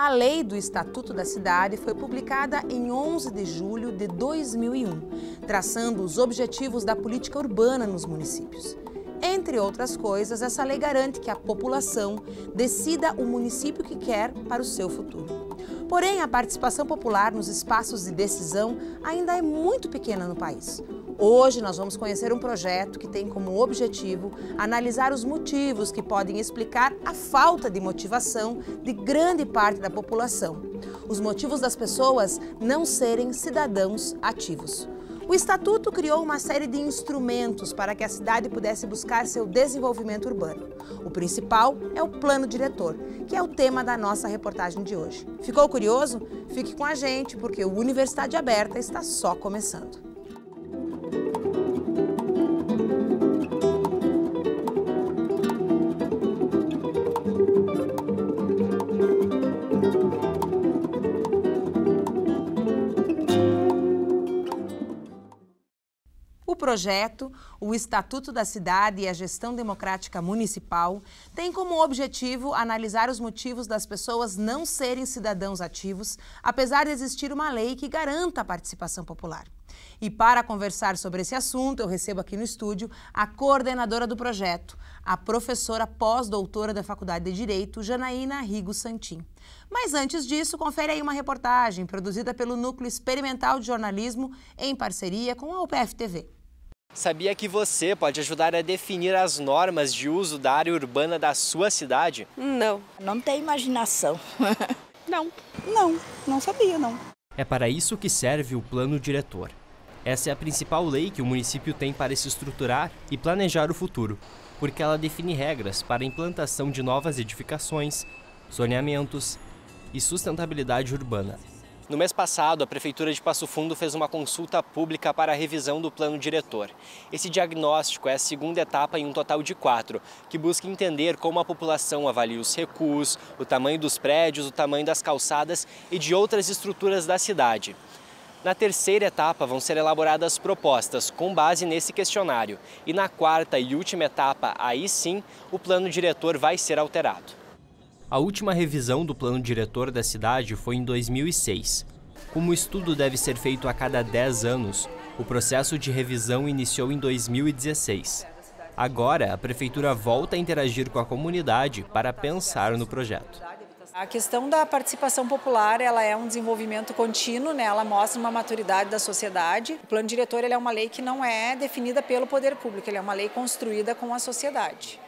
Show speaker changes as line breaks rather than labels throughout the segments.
A lei do Estatuto da Cidade foi publicada em 11 de julho de 2001, traçando os objetivos da política urbana nos municípios. Entre outras coisas, essa lei garante que a população decida o município que quer para o seu futuro. Porém, a participação popular nos espaços de decisão ainda é muito pequena no país. Hoje nós vamos conhecer um projeto que tem como objetivo analisar os motivos que podem explicar a falta de motivação de grande parte da população. Os motivos das pessoas não serem cidadãos ativos. O Estatuto criou uma série de instrumentos para que a cidade pudesse buscar seu desenvolvimento urbano. O principal é o Plano Diretor, que é o tema da nossa reportagem de hoje. Ficou curioso? Fique com a gente, porque o Universidade Aberta está só começando. O projeto, o Estatuto da Cidade e a Gestão Democrática Municipal, tem como objetivo analisar os motivos das pessoas não serem cidadãos ativos, apesar de existir uma lei que garanta a participação popular. E para conversar sobre esse assunto, eu recebo aqui no estúdio a coordenadora do projeto, a professora pós-doutora da Faculdade de Direito, Janaína Rigo Santin. Mas antes disso, confere aí uma reportagem produzida pelo Núcleo Experimental de Jornalismo em parceria com a UPF-TV.
Sabia que você pode ajudar a definir as normas de uso da área urbana da sua cidade?
Não.
Não tem imaginação.
Não sabia, não.
É para isso que serve o Plano Diretor. Essa é a principal lei que o município tem para se estruturar e planejar o futuro, porque ela define regras para a implantação de novas edificações, zoneamentos e sustentabilidade urbana. No mês passado, a Prefeitura de Passo Fundo fez uma consulta pública para a revisão do Plano Diretor. Esse diagnóstico é a segunda etapa em um total de 4, que busca entender como a população avalia os recuos, o tamanho dos prédios, o tamanho das calçadas e de outras estruturas da cidade. Na terceira etapa vão ser elaboradas propostas com base nesse questionário. E na quarta e última etapa, aí sim, o Plano Diretor vai ser alterado. A última revisão do Plano Diretor da cidade foi em 2006. Como o estudo deve ser feito a cada 10 anos, o processo de revisão iniciou em 2016. Agora, a Prefeitura volta a interagir com a comunidade para pensar no projeto.
A questão da participação popular, ela é um desenvolvimento contínuo, né? Ela mostra uma maturidade da sociedade. O Plano Diretor ele é uma lei que não é definida pelo poder público, ele é uma lei construída com a sociedade.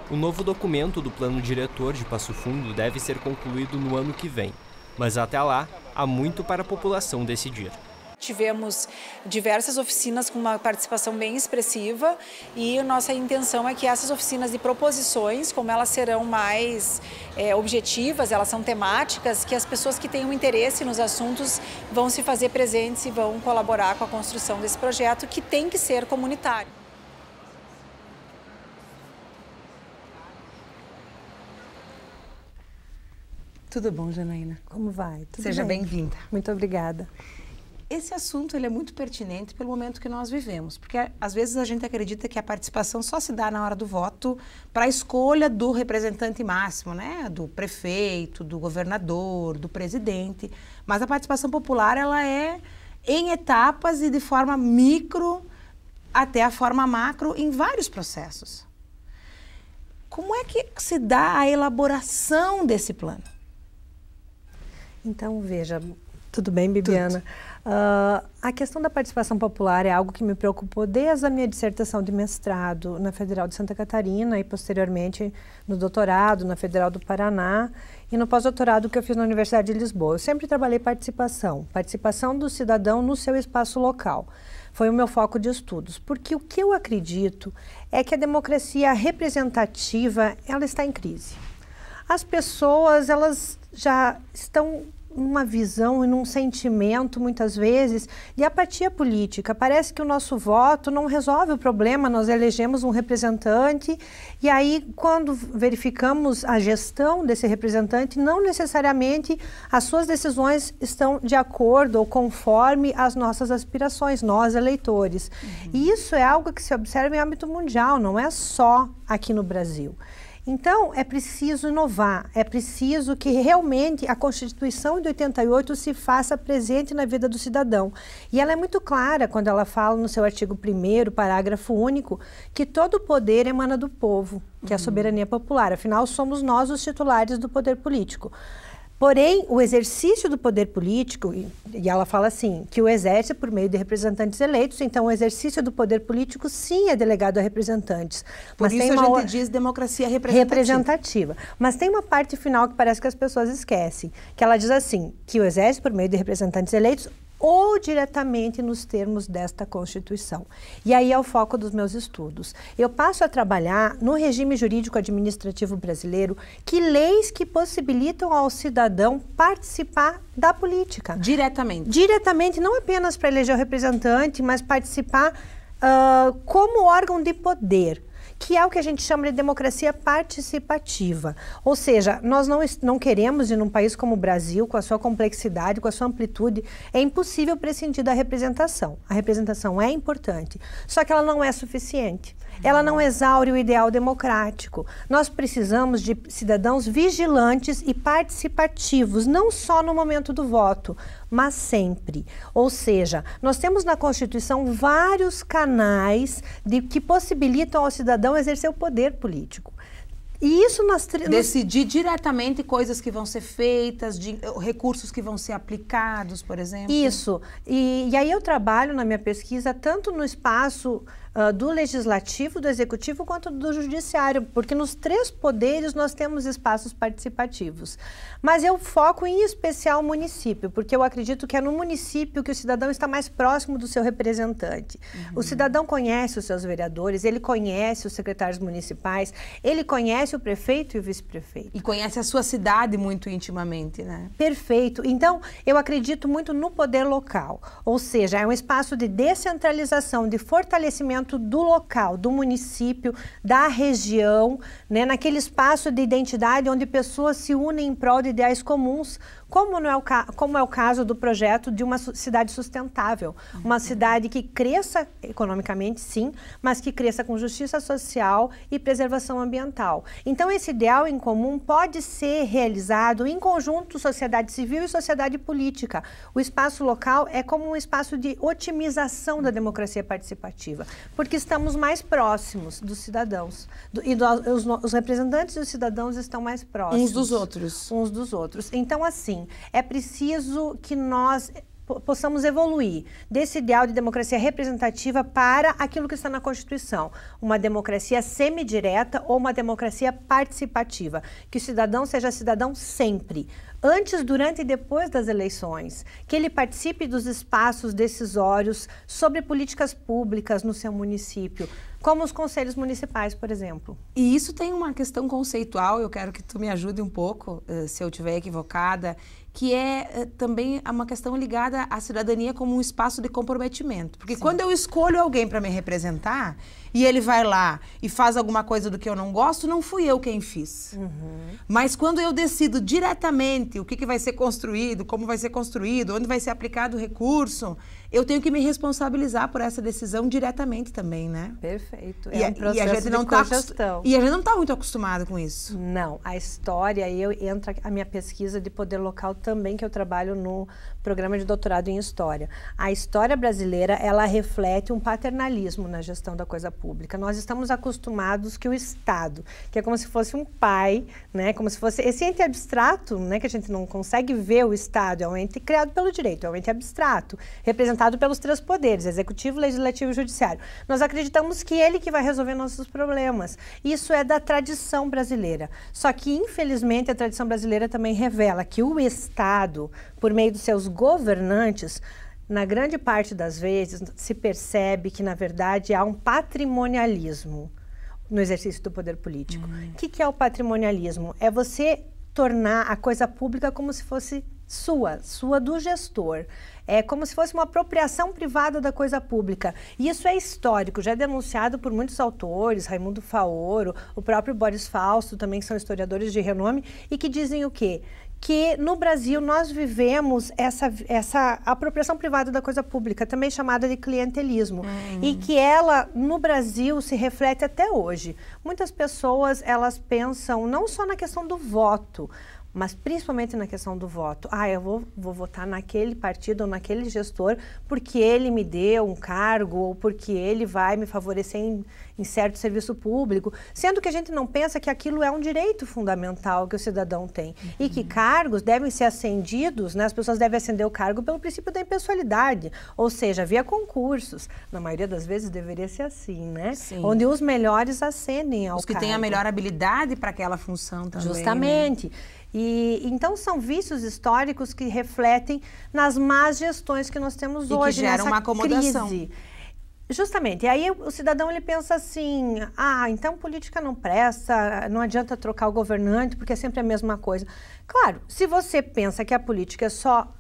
O novo documento do Plano Diretor de Passo Fundo deve ser concluído no ano que vem, mas até lá, há muito para a população decidir.
Tivemos diversas oficinas com uma participação bem expressiva e nossa intenção é que essas oficinas de proposições, como elas serão mais objetivas, elas são temáticas, que as pessoas que tenham interesse nos assuntos vão se fazer presentes e vão colaborar com a construção desse projeto que tem que ser comunitário.
Tudo bom, Janaína?
Como vai? Tudo
Seja
bem?
bem-vinda.
Muito obrigada.
Esse assunto ele é muito pertinente pelo momento que nós vivemos, porque às vezes a gente acredita que a participação só se dá na hora do voto para a escolha do representante máximo, né? Do prefeito, do governador, do presidente, mas a participação popular ela é em etapas e de forma micro até a forma macro em vários processos. Como é que se dá a elaboração desse plano?
Então, veja, tudo bem, Bibiana? A questão da participação popular é algo que me preocupou desde a minha dissertação de mestrado na Federal de Santa Catarina e posteriormente no doutorado na Federal do Paraná e no pós-doutorado que eu fiz na Universidade de Lisboa. Eu sempre trabalhei participação do cidadão no seu espaço local. Foi o meu foco de estudos, porque o que eu acredito é que a democracia representativa ela está em crise. As pessoas elas já estão numa visão e num sentimento, muitas vezes, de apatia política. Parece que o nosso voto não resolve o problema, nós elegemos um representante e aí, quando verificamos a gestão desse representante, não necessariamente as suas decisões estão de acordo ou conforme as nossas aspirações, nós eleitores. E isso é algo que se observa em âmbito mundial, não é só aqui no Brasil. Então, é preciso inovar, é preciso que realmente a Constituição de 88 se faça presente na vida do cidadão. E ela é muito clara quando ela fala no seu artigo 1º, parágrafo único, que todo poder emana do povo, que é a soberania popular. Afinal, somos nós os titulares do poder político. Porém, o exercício do poder político, e ela fala assim, que o exerce por meio de representantes eleitos, então o exercício do poder político sim é delegado a representantes.
Por isso a gente diz democracia representativa.
Mas tem uma parte final que parece que as pessoas esquecem, que ela diz assim, que o exerce por meio de representantes eleitos ou diretamente nos termos desta Constituição. E aí é o foco dos meus estudos. Eu passo a trabalhar no regime jurídico administrativo brasileiro que leis que possibilitam ao cidadão participar da política.
Diretamente.
Diretamente, não apenas para eleger o representante, mas participar como órgão de poder, que é o que a gente chama de democracia participativa. Ou seja, nós não queremos, e num país como o Brasil, com a sua complexidade, com a sua amplitude, é impossível prescindir da representação. A representação é importante, só que ela não é suficiente. Ela não exaure o ideal democrático. Nós precisamos de cidadãos vigilantes e participativos, não só no momento do voto, mas sempre. Ou seja, nós temos na Constituição vários canais que possibilitam ao cidadão exercer o poder político. E isso
decidir diretamente coisas que vão ser feitas, recursos que vão ser aplicados, por exemplo.
Isso. E aí eu trabalho na minha pesquisa tanto no espaço do legislativo, do executivo, quanto do judiciário, porque nos 3 poderes nós temos espaços participativos. Mas eu foco em especial o município, porque eu acredito que é no município que o cidadão está mais próximo do seu representante. O cidadão conhece os seus vereadores, ele conhece os secretários municipais, ele conhece o prefeito e o vice-prefeito.
E conhece a sua cidade muito intimamente, né?
Perfeito. Então, eu acredito muito no poder local, ou seja, é um espaço de descentralização, de fortalecimento do local, do município, da região, né, naquele espaço de identidade onde pessoas se unem em prol de ideais comuns, como é o caso do projeto de uma cidade sustentável, uma cidade que cresça economicamente, sim, mas que cresça com justiça social e preservação ambiental. Então, esse ideal em comum pode ser realizado em conjunto sociedade civil e sociedade política. O espaço local é como um espaço de otimização da democracia participativa, porque estamos mais próximos dos cidadãos, os representantes dos cidadãos estão mais próximos.
Uns dos outros.
Uns dos outros. Então, assim, é preciso que nós possamos evoluir desse ideal de democracia representativa para aquilo que está na Constituição, uma democracia semidireta ou uma democracia participativa, que o cidadão seja cidadão sempre, antes, durante e depois das eleições, que ele participe dos espaços decisórios sobre políticas públicas no seu município, como os conselhos municipais, por exemplo.
E isso tem uma questão conceitual, eu quero que tu me ajude um pouco, se eu estiver equivocada, que é também uma questão ligada à cidadania como um espaço de comprometimento. Porque quando eu escolho alguém para me representar e ele vai lá e faz alguma coisa do que eu não gosto, não fui eu quem fiz. Mas quando eu decido diretamente o que vai ser construído, como vai ser construído, onde vai ser aplicado o recurso, eu tenho que me responsabilizar por essa decisão diretamente também, né?
Perfeito.
É um processo de cogestão. E a gente não está muito acostumado com isso.
Não. A história, aí entra a minha pesquisa de poder local também, que eu trabalho no programa de doutorado em História. A história brasileira, ela reflete um paternalismo na gestão da coisa pública. Nós estamos acostumados que o Estado, que é como se fosse um pai, né? Como se fosse esse ente abstrato, né? Que a gente não consegue ver o Estado, é um ente criado pelo direito, é um ente abstrato, representado pelos 3 poderes, executivo, legislativo e judiciário. Nós acreditamos que ele que vai resolver nossos problemas. Isso é da tradição brasileira. Só que, infelizmente, a tradição brasileira também revela que o Estado, por meio dos seus governantes, na grande parte das vezes, se percebe que, na verdade, há um patrimonialismo no exercício do poder político. O que é o patrimonialismo? É você tornar a coisa pública como se fosse sua do gestor. É como se fosse uma apropriação privada da coisa pública. E isso é histórico, já é denunciado por muitos autores, Raimundo Faoro, o próprio Boris Fausto, também que são historiadores de renome, e que dizem o quê? que no Brasil nós vivemos essa apropriação privada da coisa pública, também chamada de clientelismo, e que ela, no Brasil, se reflete até hoje. Muitas pessoas, elas pensam não só na questão do voto, mas principalmente na questão do voto. Eu vou votar naquele partido ou naquele gestor porque ele me deu um cargo ou porque ele vai me favorecer em certo serviço público, sendo que a gente não pensa que aquilo é um direito fundamental que o cidadão tem e que cargos devem ser ascendidos, né? As pessoas devem ascender o cargo pelo princípio da impessoalidade, ou seja, via concursos. Na maioria das vezes deveria ser assim, né?
Sim.
Onde os melhores ascendem ao cargo.
Os que têm a melhor habilidade para aquela função também.
Justamente.
Né?
E então são vícios históricos que refletem nas más gestões que nós temos hoje,
que geram
nessa
uma acomodação.
Crise. Justamente. E aí o cidadão ele pensa assim, então política não presta, não adianta trocar o governante porque é sempre a mesma coisa. Claro, se você pensa que a política é só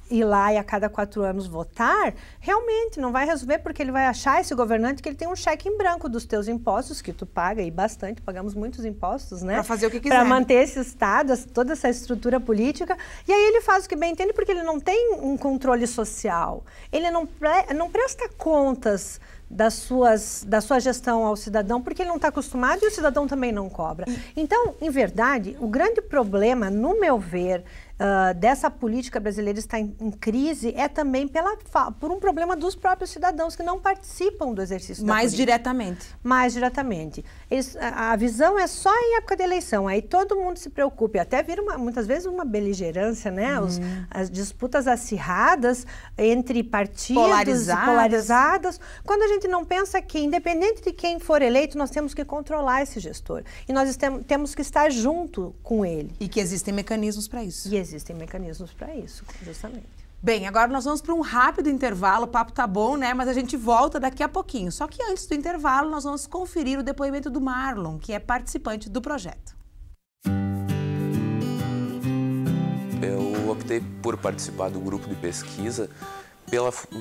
ir lá e a cada 4 anos votar, realmente não vai resolver, porque ele vai achar esse governante que ele tem um cheque em branco dos teus impostos, que tu paga, e bastante, pagamos muitos impostos, né?
Para fazer o que quiser.
Para manter esse Estado, toda essa estrutura política, e aí ele faz o que bem entende, porque ele não tem um controle social, ele não presta contas da sua gestão ao cidadão, porque ele não está acostumado e o cidadão também não cobra. Então, em verdade, o grande problema, no meu ver, dessa política brasileira estar em crise é também por um problema dos próprios cidadãos que não participam do exercício da política.
Diretamente.
Mais diretamente. A visão é só em época de eleição, aí todo mundo se preocupa, e até vira muitas vezes uma beligerância, né? As disputas acirradas entre partidos polarizadas, quando a gente não pensa que, independente de quem for eleito, nós temos que controlar esse gestor. E nós temos que estar junto com ele.
E que existem mecanismos para isso.
E existem mecanismos para isso, justamente.
Bem, agora nós vamos para um rápido intervalo, o papo tá bom, né? Mas a gente volta daqui a pouquinho. Só que antes do intervalo, nós vamos conferir o depoimento do Marlon, que é participante do projeto.
Eu optei por participar do grupo de pesquisa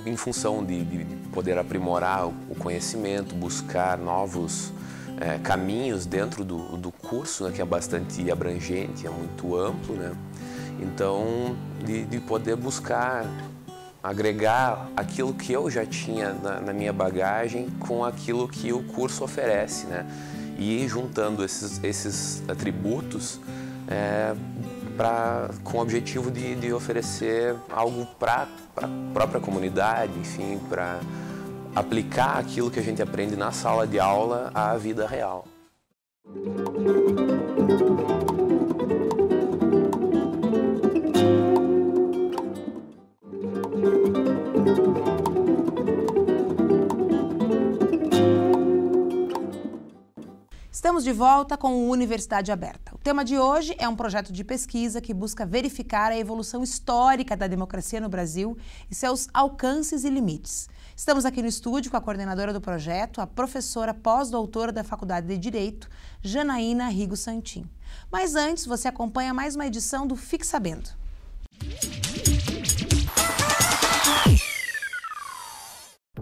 em função de poder aprimorar o conhecimento, buscar novos caminhos dentro do curso, né, que é bastante abrangente, é muito amplo, né? Então, de poder buscar agregar aquilo que eu já tinha na minha bagagem com aquilo que o curso oferece, né? E juntando esses atributos com o objetivo de oferecer algo para a própria comunidade, enfim, para aplicar aquilo que a gente aprende na sala de aula à vida real.
Estamos de volta com o Universidade Aberta. O tema de hoje é um projeto de pesquisa que busca verificar a evolução histórica da democracia no Brasil e seus alcances e limites. Estamos aqui no estúdio com a coordenadora do projeto, a professora pós-doutora da Faculdade de Direito, Janaína Rigo Santin. Mas antes, você acompanha mais uma edição do Fique Sabendo.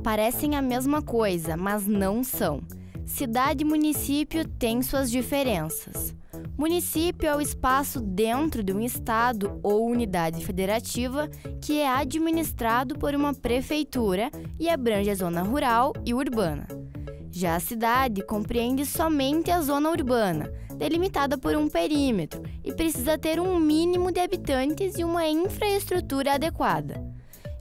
Parecem a mesma coisa, mas não são. Cidade e município têm suas diferenças. Município é o espaço dentro de um estado ou unidade federativa que é administrado por uma prefeitura e abrange a zona rural e urbana. Já a cidade compreende somente a zona urbana, delimitada por um perímetro, e precisa ter um mínimo de habitantes e uma infraestrutura adequada.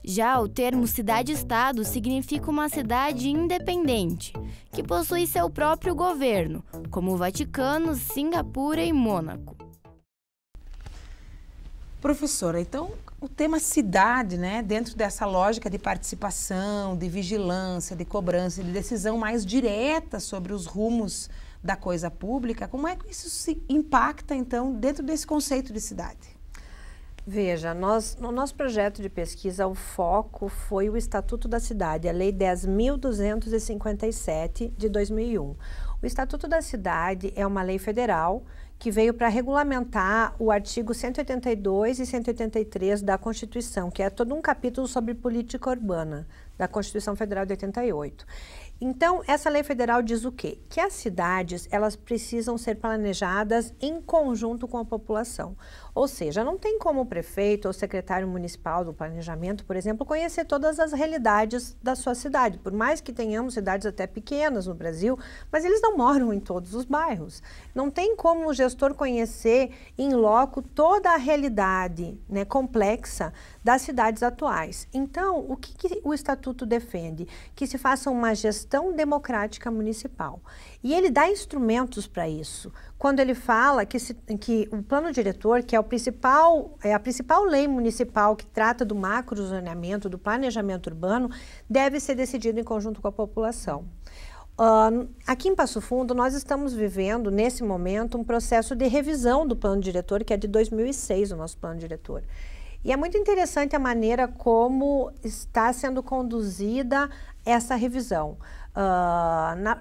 Já o termo cidade-estado significa uma cidade independente, que possui seu próprio governo, como o Vaticano, Singapura e Mônaco.
Professora, então o tema cidade, né, dentro dessa lógica de participação, de vigilância, de cobrança, de decisão mais direta sobre os rumos da coisa pública, como é que isso se impacta, então, dentro desse conceito de cidade?
Veja, no nosso projeto de pesquisa, o foco foi o Estatuto da Cidade, a Lei 10.257 de 2001. O Estatuto da Cidade é uma lei federal que veio para regulamentar o artigo 182 e 183 da Constituição, que é todo um capítulo sobre política urbana da Constituição Federal de 88. Então, essa lei federal diz o quê? Que as cidades, elas precisam ser planejadas em conjunto com a população. Ou seja, não tem como o prefeito ou secretário municipal do planejamento, por exemplo, conhecer todas as realidades da sua cidade. Por mais que tenhamos cidades até pequenas no Brasil, mas eles não moram em todos os bairros. Não tem como o gestor conhecer em loco toda a realidade, né, complexa das cidades atuais. Então, o que o Estatuto defende? Que se faça uma gestão democrática municipal. E ele dá instrumentos para isso. Quando ele fala que o plano diretor, que é a principal lei municipal que trata do macrozoneamento, do planejamento urbano, deve ser decidido em conjunto com a população. Aqui em Passo Fundo, nós estamos vivendo, nesse momento, um processo de revisão do plano diretor, que é de 2006, o nosso plano diretor. E é muito interessante a maneira como está sendo conduzida essa revisão.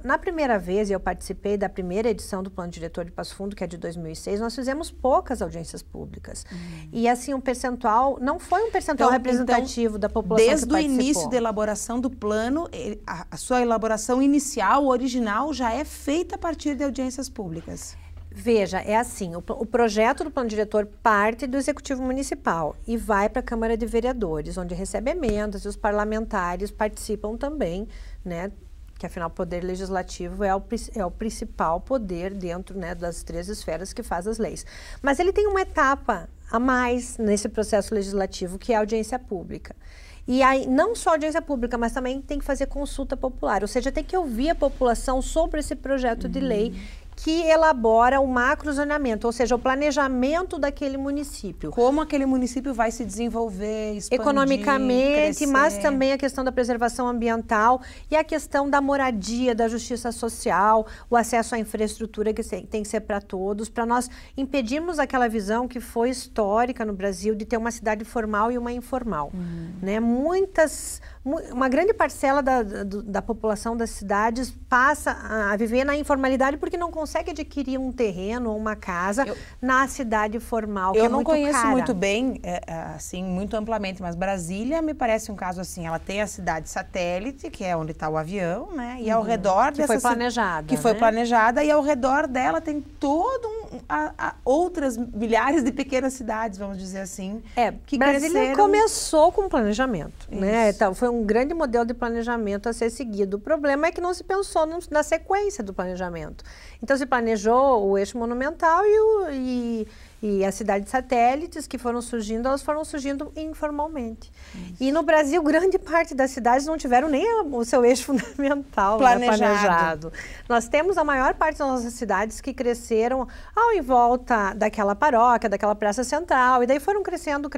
Na primeira vez, eu participei da primeira edição do Plano Diretor de Passo Fundo, que é de 2006, nós fizemos poucas audiências públicas. E assim, o percentual, não foi um percentual representativo da população que participou.
Desde o início da elaboração do plano, a sua elaboração inicial, original, já é feita a partir de audiências públicas.
Veja, é assim, o projeto do plano diretor parte do Executivo Municipal e vai para a Câmara de Vereadores, onde recebe emendas e os parlamentares participam também, né? Que afinal o Poder Legislativo é o principal poder dentro, né, das 3 esferas que faz as leis. Mas ele tem uma etapa a mais nesse processo legislativo, que é a audiência pública. E aí, não só audiência pública, mas também tem que fazer consulta popular, ou seja, tem que ouvir a população sobre esse projeto de lei que elabora o macrozoneamento, ou seja, o planejamento daquele município.
Como aquele município vai se desenvolver, expandir,
economicamente,
crescer.
Mas também a questão da preservação ambiental e a questão da moradia, da justiça social, o acesso à infraestrutura que tem que ser para todos, para nós impedirmos aquela visão que foi histórica no Brasil de ter uma cidade formal e uma informal. Né? Uma grande parcela da população das cidades passa a viver na informalidade porque não consegue adquirir um terreno ou uma casa na cidade formal, que é muito cara.
Eu não conheço muito bem, assim, muito amplamente, mas Brasília me parece um caso assim, ela tem a cidade satélite, que é onde está o avião, né? E ao redor dessa...
Que foi planejada.
Que foi planejada, e ao redor dela tem outras milhares de pequenas cidades, vamos dizer assim.
Que Brasília começou com planejamento, né? Então, foi um grande modelo de planejamento a ser seguido. O problema é que não se pensou na sequência do planejamento. Então, se planejou o eixo monumental e a cidade de satélites que foram surgindo, elas foram surgindo informalmente. E no Brasil, grande parte das cidades não tiveram nem o seu eixo fundamental planejado. Nós temos a maior parte das nossas cidades que cresceram em volta daquela paróquia, daquela praça central, e daí foram crescendo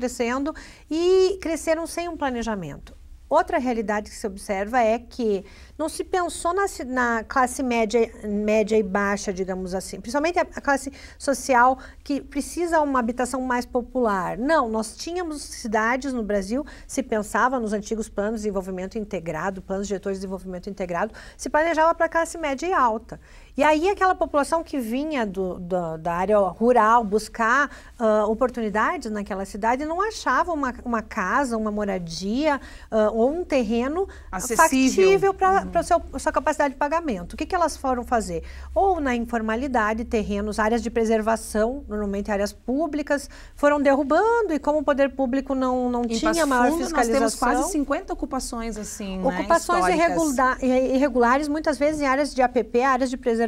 e cresceram sem um planejamento. Outra realidade que se observa é que não se pensou na classe média e baixa, digamos assim, principalmente a classe social que precisa de uma habitação mais popular. Não, nós tínhamos cidades no Brasil, se pensava nos antigos planos de desenvolvimento integrado, planos diretores de desenvolvimento integrado, se planejava para a classe média e alta. E aí aquela população que vinha da área rural buscar oportunidades naquela cidade não achava uma casa, uma moradia ou um terreno factível para a sua capacidade de pagamento. O que elas foram fazer? Ou na informalidade, terrenos, áreas de preservação, normalmente áreas públicas, foram derrubando e como o poder público não tinha maior fiscalização.
Nós temos quase 50 ocupações assim,
ocupações irregulares, muitas vezes em áreas de APP, áreas de preservação,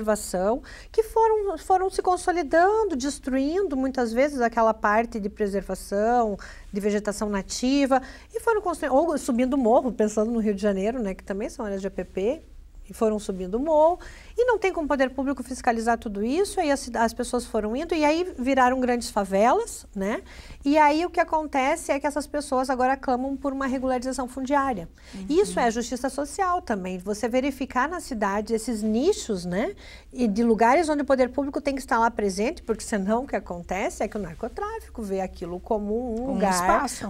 que foram se consolidando, destruindo muitas vezes aquela parte de preservação, de vegetação nativa, e foram construindo, ou subindo morro, pensando no Rio de Janeiro, né, que também são áreas de APP, e foram subindo o morro, e não tem como o poder público fiscalizar tudo isso, aí as pessoas foram indo, e aí viraram grandes favelas, né? E aí o que acontece é que essas pessoas agora clamam por uma regularização fundiária. Isso é justiça social também, você verificar na cidade esses nichos, né? E de lugares onde o poder público tem que estar lá presente, porque senão o que acontece é que o narcotráfico vê aquilo como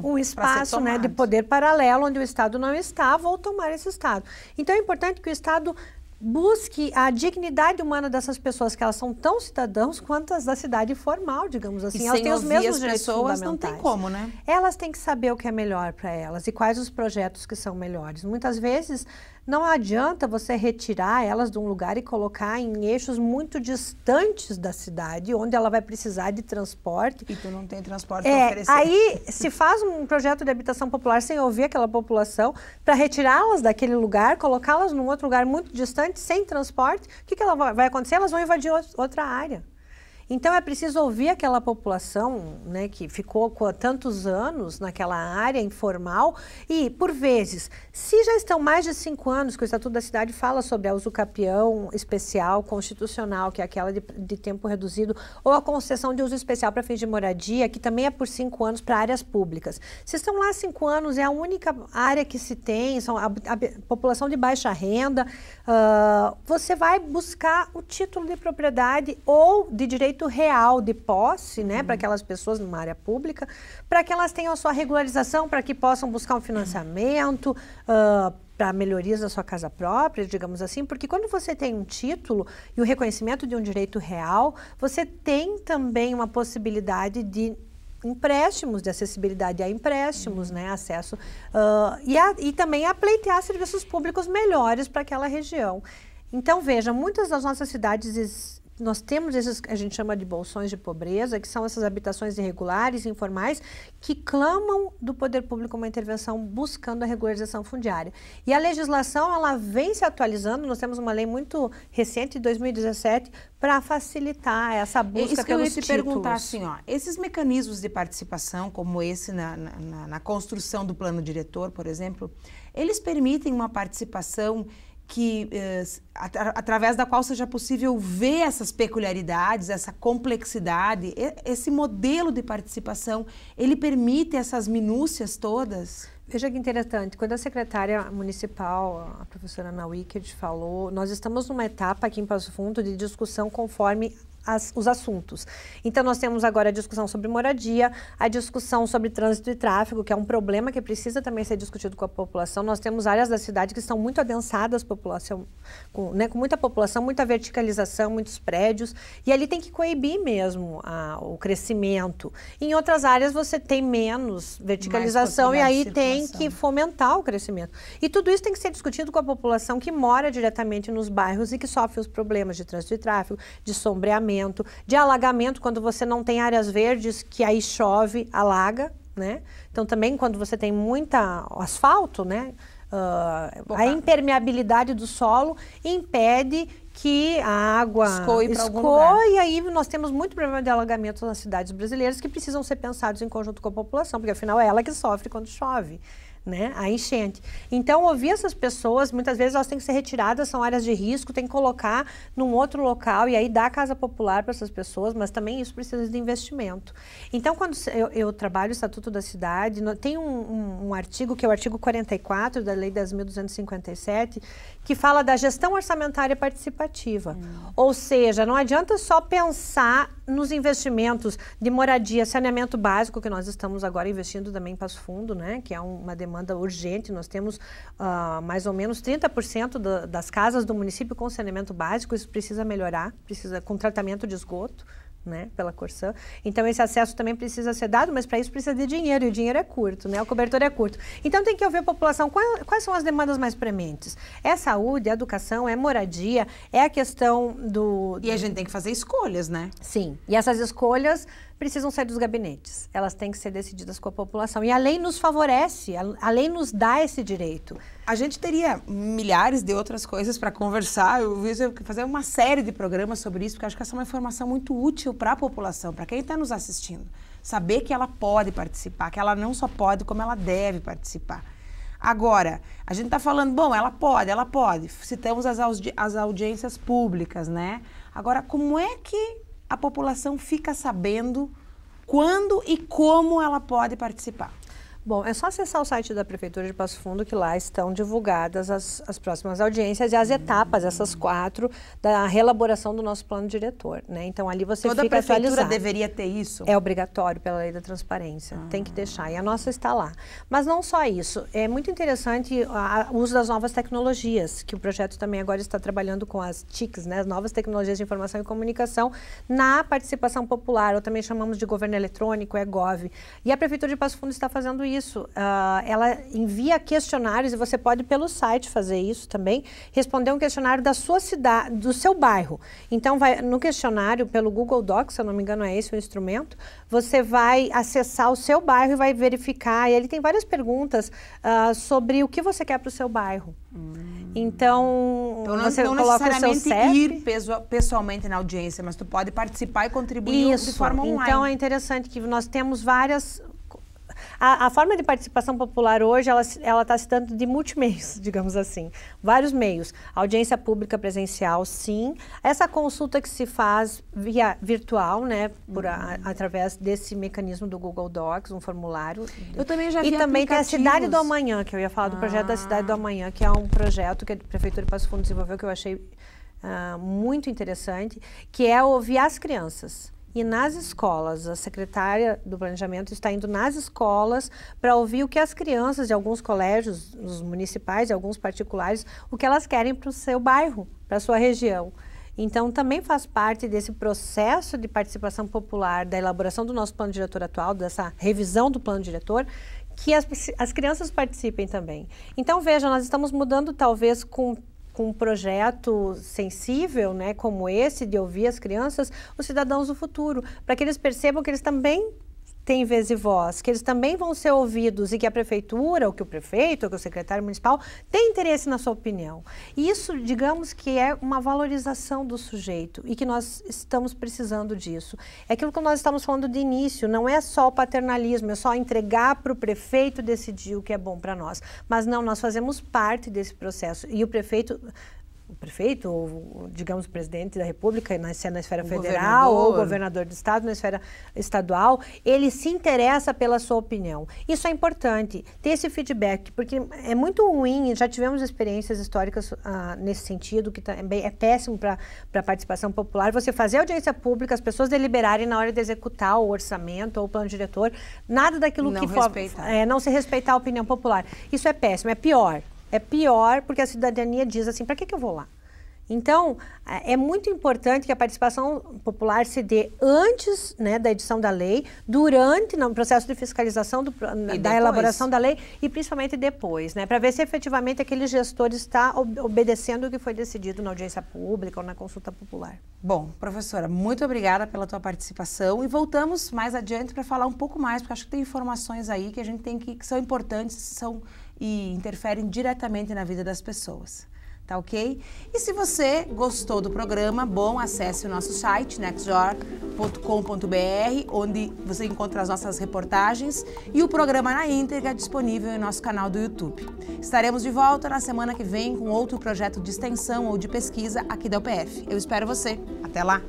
um espaço, né, de poder paralelo, onde o Estado não está, vou tomar esse Estado. Então é importante que o Estado busque a dignidade humana dessas pessoas, que elas são tão cidadãos quanto as da cidade formal, digamos assim.
E
elas
sem
têm os
ouvir
mesmos
as
direitos
pessoas
fundamentais.
não tem como, né?
Elas têm que saber o que é melhor para elas e quais os projetos que são melhores. Muitas vezes não adianta você retirar elas de um lugar e colocar em eixos muito distantes da cidade, onde ela vai precisar de transporte.
E tu não tem transporte para oferecer.
Aí se faz um projeto de habitação popular sem ouvir aquela população, para retirá-las daquele lugar, colocá-las num outro lugar muito distante, sem transporte. O que ela vai acontecer? Elas vão invadir outra área. Então é preciso ouvir aquela população, né, que ficou há tantos anos naquela área informal e, por vezes, se já estão mais de 5 anos que o Estatuto da Cidade fala sobre a usucapião especial constitucional, que é aquela de tempo reduzido, ou a concessão de uso especial para fins de moradia, que também é por 5 anos para áreas públicas. Se estão lá 5 anos, é a única área que se tem, são a população de baixa renda, você vai buscar o título de propriedade ou de direito real de posse, né, para aquelas pessoas numa área pública, para que elas tenham a sua regularização, para que possam buscar um financiamento, para melhorias da sua casa própria, digamos assim, porque quando você tem um título e o reconhecimento de um direito real, você tem também uma possibilidade de empréstimos, de acessibilidade a empréstimos, né, acesso, e também a pleitear serviços públicos melhores para aquela região. Então, veja, muitas das nossas cidades nós temos esses que a gente chama de bolsões de pobreza, que são essas habitações irregulares, informais, que clamam do poder público uma intervenção buscando a regularização fundiária. E a legislação, ela vem se atualizando, nós temos uma lei muito recente, de 2017, para facilitar essa busca pelos títulos. Isso que eu ia te perguntar,
assim, ó, esses mecanismos de participação, como esse na construção do plano diretor, por exemplo, eles permitem uma participação que através da qual seja possível ver essas peculiaridades, essa complexidade, esse modelo de participação, ele permite essas minúcias todas?
Veja que interessante, quando a secretária municipal, a professora Ana Wicked, falou, nós estamos numa etapa aqui em Passo Fundo de discussão conforme os assuntos. Então, nós temos agora a discussão sobre moradia, a discussão sobre trânsito e tráfego, que é um problema que precisa também ser discutido com a população. Nós temos áreas da cidade que estão muito adensadas, população, com muita população, muita verticalização, muitos prédios, e ali tem que coibir mesmo o crescimento. Em outras áreas você tem menos verticalização e aí tem que fomentar o crescimento. E tudo isso tem que ser discutido com a população que mora diretamente nos bairros e que sofre os problemas de trânsito e tráfego, de sombreamento, de alagamento, quando você não tem áreas verdes, que aí chove, alaga, né? Então também quando você tem muita asfalto, né? A impermeabilidade do solo impede que a água escoe, e aí nós temos muito problema de alagamento nas cidades brasileiras que precisam ser pensados em conjunto com a população, porque afinal é ela que sofre quando chove, né, a enchente. Então, ouvir essas pessoas, muitas vezes elas têm que ser retiradas, são áreas de risco, tem que colocar num outro local e aí dar casa popular para essas pessoas, mas também isso precisa de investimento. Então, quando eu trabalho o Estatuto da Cidade, tem um artigo, que é o artigo 44 da Lei 10.257, que fala da gestão orçamentária participativa. Ou seja, não adianta só pensar nos investimentos de moradia, saneamento básico, que nós estamos agora investindo também em Passo Fundo, né, que é uma demanda urgente. Nós temos mais ou menos 30% das casas do município com saneamento básico. Isso precisa melhorar, precisa com tratamento de esgoto, né, pela Corsã. Então, esse acesso também precisa ser dado, mas para isso precisa de dinheiro, e o dinheiro é curto, né, o cobertor é curto. Então, tem que ouvir a população, quais são as demandas mais prementes? É saúde, é educação, é moradia, é a questão do...
E a gente tem que fazer escolhas, né?
Sim, e essas escolhas precisam sair dos gabinetes, elas têm que ser decididas com a população. E a lei nos favorece, a lei nos dá esse direito.
A gente teria milhares de outras coisas para conversar, eu vou fazer uma série de programas sobre isso, porque acho que essa é uma informação muito útil para a população, para quem está nos assistindo. Saber que ela pode participar, que ela não só pode, como ela deve participar. Agora, a gente está falando, bom, ela pode. Citamos as audiências públicas, né? Agora, como é que a população fica sabendo quando e como ela pode participar?
Bom, é só acessar o site da Prefeitura de Passo Fundo, que lá estão divulgadas as próximas audiências e as etapas, essas 4, da reelaboração do nosso plano diretor, né? Então, ali você
Toda
fica atualizado.
prefeitura deveria ter isso?
É obrigatório pela lei da transparência, tem que deixar, e a nossa está lá. Mas não só isso, é muito interessante o uso das novas tecnologias, que o projeto também agora está trabalhando com as TICs, né? As novas tecnologias de informação e comunicação, na participação popular, ou também chamamos de governo eletrônico, GOV. E a Prefeitura de Passo Fundo está fazendo isso. Ela envia questionários, e você pode pelo site fazer isso também, responder um questionário da sua cidade, do seu bairro. Então, no questionário, pelo Google Docs, se eu não me engano é esse o instrumento, você vai acessar o seu bairro e vai verificar, e ele tem várias perguntas sobre o que você quer para o seu bairro. Então você
não
coloca o seu CEP.
Ir pessoalmente na audiência, mas tu pode participar e contribuir de forma online.
Então é interessante que nós temos várias... A forma de participação popular hoje, ela está se dando de multimeios, digamos assim. Vários meios. Audiência pública presencial, sim. Essa consulta que se faz via virtual, né? Através desse mecanismo do Google Docs, um formulário.
Eu também já vi
E também tem a
aplicativos.
Cidade do Amanhã, que eu ia falar do projeto da Cidade do Amanhã, que é um projeto que a Prefeitura de Passo Fundo desenvolveu, que eu achei muito interessante, que é ouvir as crianças. E nas escolas, a secretária do Planejamento está indo nas escolas para ouvir o que as crianças de alguns colégios, os municipais e alguns particulares, o que elas querem para o seu bairro, para a sua região. Então, também faz parte desse processo de participação popular, da elaboração do nosso plano diretor atual, dessa revisão do plano diretor, que as crianças participem também. Então, veja, nós estamos mudando talvez com um projeto sensível, né, como esse, de ouvir as crianças, os cidadãos do futuro, para que eles percebam que eles também têm vez e voz, que eles também vão ser ouvidos e que a prefeitura, ou que o prefeito, ou que o secretário municipal tem interesse na sua opinião. E isso, digamos que é uma valorização do sujeito e que nós estamos precisando disso. É aquilo que nós estamos falando de início, não é só o paternalismo, é só entregar para o prefeito decidir o que é bom para nós. Mas não, nós fazemos parte desse processo e o prefeito, ou digamos o presidente da República, se é na esfera federal, ou o governador do estado, na esfera estadual, ele se interessa pela sua opinião. Isso é importante, ter esse feedback, porque é muito ruim, já tivemos experiências históricas nesse sentido, que também é péssimo para a participação popular, você fazer audiência pública, as pessoas deliberarem na hora de executar o orçamento ou o plano diretor, nada daquilo que for, não se respeitar a opinião popular. Isso é péssimo, é pior. É pior porque a cidadania diz assim, para que eu vou lá? Então, é muito importante que a participação popular se dê antes, né, da edição da lei, durante no processo de fiscalização da elaboração da lei e principalmente depois, né, para ver se efetivamente aquele gestor está obedecendo o que foi decidido na audiência pública ou na consulta popular.
Bom, professora, muito obrigada pela tua participação e voltamos mais adiante para falar um pouco mais, porque acho que tem informações aí que a gente tem que são importantes, e interferem diretamente na vida das pessoas. Tá ok? E se você gostou do programa, bom, acesse o nosso site, nextdoor.com.br, onde você encontra as nossas reportagens e o programa na íntegra disponível em nosso canal do YouTube. Estaremos de volta na semana que vem com outro projeto de extensão ou de pesquisa aqui da UPF. Eu espero você. Até lá!